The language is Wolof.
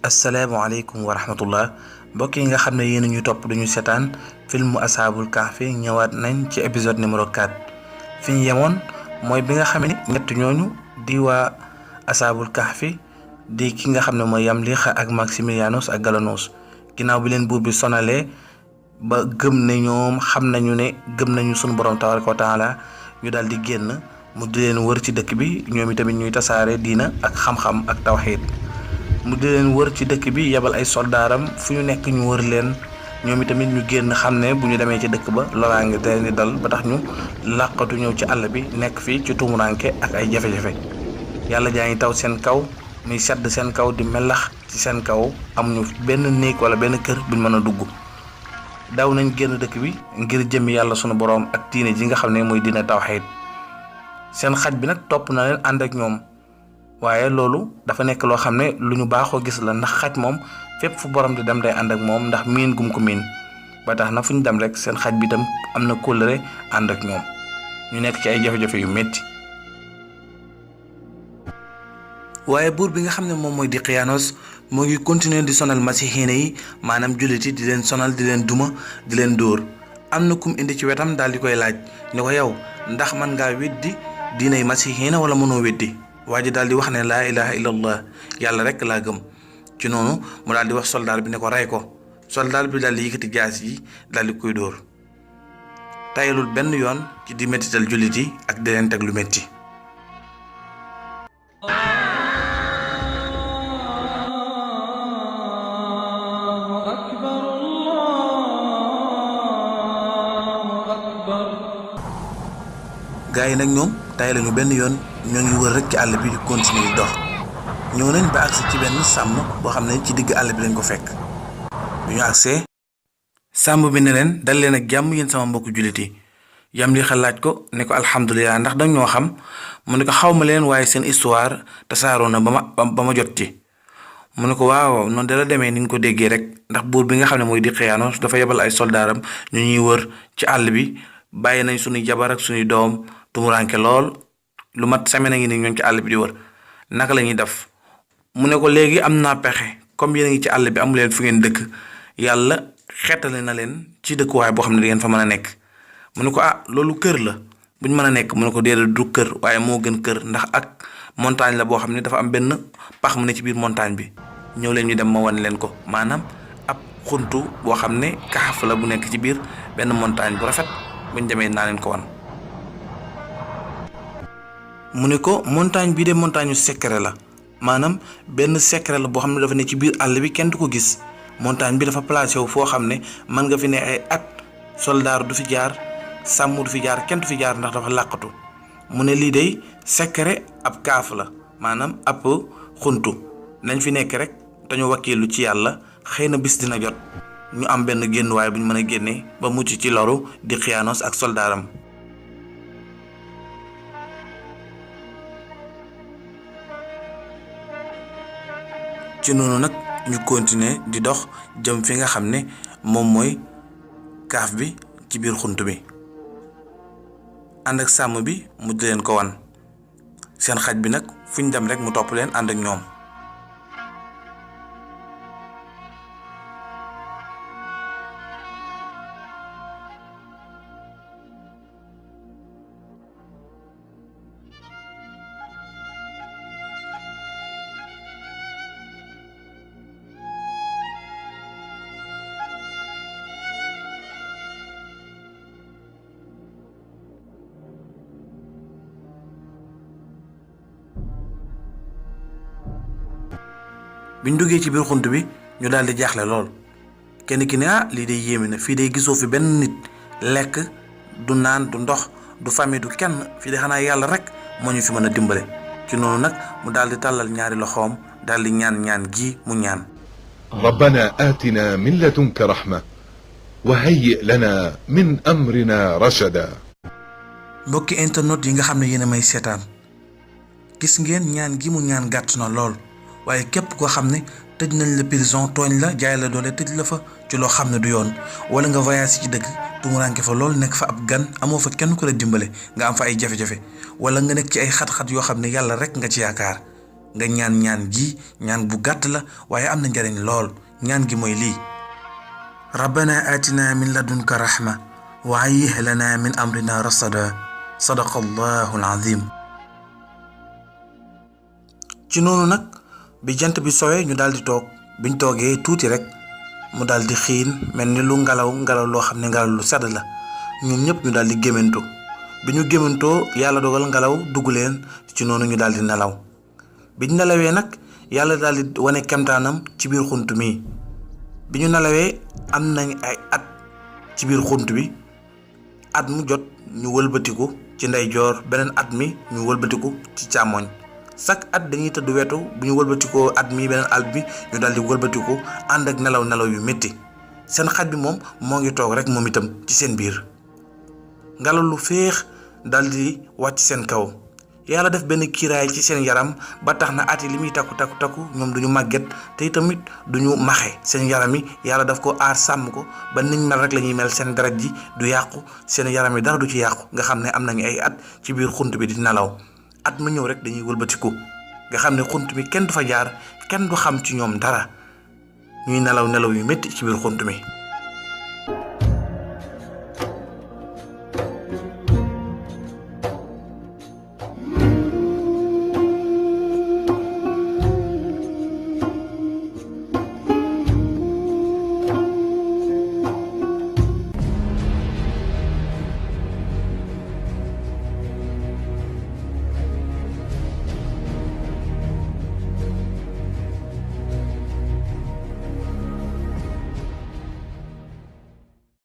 asalaamaaleykum wa rahmatullah mbokk yi nga xam ne yéen a ñu topp duñu seetaan filmu Ashaabul Kahfi ñëwaat nañ ci épisode numéro 4 fi ñu yemoon mooy bi nga xam ne ñett ñooñu di waa Ashaabul Kahfi di ki nga xam ne mooy Yamliix ak Maximilianus ak Galanos ginnaaw bi leen buur bi sonalee ba gëm ne ñoom xam nañu ne gëm nañu sunu borom tabaraka wa taala ñu daal di génn mu di leen wër ci dëkk bi ñoom itamit ñuy tasaare diina ak xam-xam ak tawxiid mu di leen wër ci dëkk bi yebal ay soldaaram fu ñu nekk ñu wër leen ñoom itamit ñu génn xam ne bu ñu demee ci dëkk ba loraange da leen di dal ba tax ñu làqatu ñëw ci àll bi nekk fii ci tumuranke ak ay jafe-jafe yàlla jaa ngi taw seen kaw muy sedd seen kaw di melax ci seen kaw amuñu benn néeg wala benn kër buñ mën a dugg daw nañ génn dëkk bi ngir jëmmi yàlla sunu boroom ak diine ji nga xam ne mooy diine tawxiid seen xaj bi nag topp na leen ànd ak ñoom waaye loolu dafa nekk loo xam ne lu ñu baaxoo gis la ndax xaj moom fépp fu borom di dem day ànd ak moom ndax miin gum ko miin ba tax na fu ñu dem rek seen xaj bi itam am na kóllëre ànd ak ñoom ñu nekk ci ay jafe-jafe yu métti waaye buur bi nga xam ne moom mooy Diqyaanoos moo ngi continuer di sonal masixiina yi maanaam jullit yi di leen sonal di leen duma di leen dóor am na kum indi ci wetam daal di koy laaj ne ko yow ndax man ngaa weddi diinay masixiina wala mënoo weddi waa ji daal di wax ne laa ilaha illallah yàlla rek laa gëm ci noonu mu daal di wax soldaar bi ne ko rey ko soldaar bi daal di yëkkati jaas yi daal di koy dóor tayalul benn yoon ci di mettital jullit yi ak di leen teg lu metti gaa yi nag ñoom tay lañu benn yoon ñoo ngi wër rek ci àll bi di continuer di dox ñëw nañ ba agsi ci benn sàmm boo xam ne ci digg àll bi lañ ko fekk bu ñu agsee sàmm bi ne leen dal leen ak jàmm yéen sama mbokku jullit yi Yamliix laaj ko ne ko alhamdulilah ndax dañ ñoo xam mu ne ko xaw ma leen waaye seen histoire tasaaroo na ba ma jot ci mu ne ko waaw noonu dala demee ni nga ko déggee rek ndax buur bi nga xam ne mooy Diqyaanoos dafa yebal ay soldaaram ñu ñuy wër ci àll bi bàyyi nañ suñuy jabar ak suñuy doom tumuranke lool lu mat semaine ngi ni ñoom ci àll bi di wër naka la ñuy def mu ne ko léegi am naa pexe comme yéen a ngi ci àll bi amu leen fu ngeen dëkk yàlla xeetale na leen ci dëkkuwaay boo xam ne da ngeen fa mën a nekk mu ne ko loolu kër la buñ mën a nekk mu ne ko déedéet du kër waaye moo gën kër ndax ak montagne la boo xam ne dafa am benn pax mu ne ci biir montagne bi ñëw leen ñu dem ma wan leen ko maanaam ab xuntu boo xam ne kaxaf la bu nekk ci biir benn montagne bu rafet buñ demee naa leen ko wan mu ne ko montagne bii de montagne yu secret la maanaam benn secret la boo xam ne dafa ne ci biir àll bi kenn du ko gis montagne bi dafa placé wu foo xam ne mën nga fi ne ay at soldaar du fi jaar sàmm du fi jaar kenn du fi jaar ndax dafa làqatu mu ne lii day secret ab kaaf la maanaam ab xuntu nañ fi nekk rek dañu wakkilu ci yàlla xëy na bis dina jot ñu am benn génnuwaay bu ñu mën a génnee ba mucc ci loru Diqyaanoos ak soldaaram ci noonu nag ñu continuer di dox jëm fi nga xam ne moom mooy kaaf bi ci biir xunt bi ànd ak sàmm bi mu di leen ko wan seen xaj bi nag fu ñu dem rek mu topp leen ànd ak ñoom biñ duggee ci biir xunt bi ñu daal di jaaxle lool kenn ki ne lii day yéeme na fii day gisoo fi benn nit lekk du naan du ndox du famille du kenn fii de xanaa yàlla rek moo ñu fi mën a dimbale ci noonu nag mu daal di tàllal ñaari loxoom daal di ñaan gi mu ñaan rabbana atina min ladunka rahma wa hayyi lana min amrina rashada mbokki internet yi nga xam ne yéen a may seetaan gis ngeen ñaan gi mu ñaan gàtt na lool waaye képp koo xam ne tëj nañ la prison tooñ la jaay la doole tëj la fa ci loo xam ne du yoon wala nga voyage ci dëkk tumuranke fa lool nekk fa ab gan amoo fa kenn ku la dimbale nga am fa ay jafe-jafe wala nga nekk ci ay xat-xat yoo xam ne yàlla rek nga ci yaakaar nga ñaan gi ñaan bu gàtt la waaye am na njariñ lool ñaan gi mooy lii: rabbana atina min ladunka rahma wa hayyih lana min amrina rasada sadaqa allahu alazim. ci noonu nag bi jant bi sowee ñu daal di toog. biñ toogee tuuti rek mu daal di xiin mel ni lu ngelaw loo xam ne ngelaw lu sedd la. ñoom ñëpp ñu daal di gémantoo bi ñu gémantoo yàlla dogal ngelaw dugg leen ci noonu ñu daal di nelaw. biñ nelawee nag yàlla daal di wane kemtaanam ci biir xunt mi. bi ñu nelawee am nañ ay at ci biir xunt bi. at mu jot ñu wëlbatiku ci ndeyjoor, beneen at mi ñu wëlbatiku ci càmmoñ. chaque at dañuy tëdd wetu bu ñu wëlbatikoo at mi beneen at bi ñu daal di wëlbatiku ànd ak nelaw yu métti. seen xaj bi moom moo ngi toog rek moom itam ci seen biir. ngelaw lu féex daal di wàcc seen kaw. yàlla def benn kiiraay ci seen yaram ba tax na at yi li muy takku ñoom duñu màgget te tamit duñu maxe. seen yaram yi yàlla daf ko aar sàmm ko ba niñ mel rek la ñuy mel. seen deret ji du yàqu, seen yaram yi dara du ci yàqu. nga xam ne am nañu ay at ci biir xunt bi di nelaw. at mu ñëw rek dañuy wëlbatiku nga xam ne xunt mi kenn du fa jaar, kenn du xam ci ñoom dara. ñuy nelaw yu métti ci biir xunt mi.